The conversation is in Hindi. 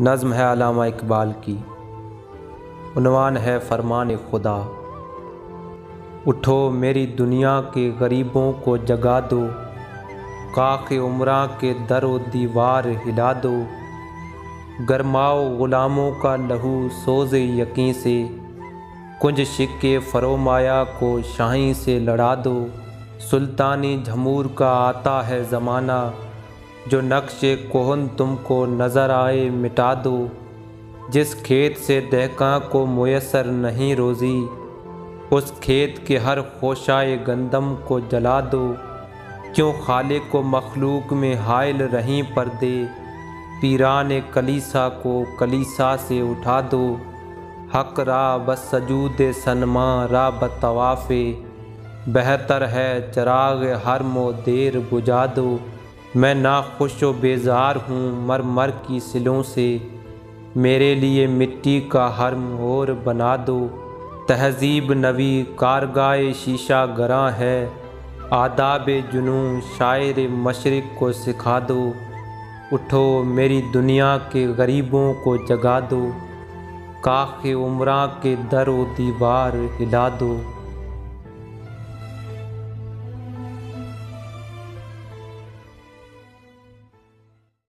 नज़्म है अल्लामा इकबाल की। उन्वान है फरमान खुदा। उठो मेरी दुनिया के गरीबों को जगा दो, काखे उमरा के दर व दीवार हिला दो। गरमाओ ग़ुलामों का लहू सोज़े यकीन से, कुंज शिक्के फरोमाया को शाही से लड़ा दो। सुल्तानी झमूर का आता है ज़माना, जो नक्शे कोहन तुमको नज़र आए मिटा दो। जिस खेत से दहका को मुयसर नहीं रोज़ी, उस खेत के हर खोशाए गंदम को जला दो। क्यों खालिक को मखलूक में हायल रहीं पर्दे, पीरान कलीसा को कलीसा से उठा दो। हक रा बस सजूद सनमा रा बतवाफ़े, बेहतर है चराग हर मो देर बुझा दो। मैं नाखुश व बेजार हूँ मर मर की सिलों से, मेरे लिए मिट्टी का हर मोर बना दो। तहज़ीब नवी कारगाए शीशा गरां है, आदाब जुनून शायर मशरिक़ को सिखा दो। उठो मेरी दुनिया के गरीबों को जगा दो, काखे उमरा के दर व दीवार हिला दो।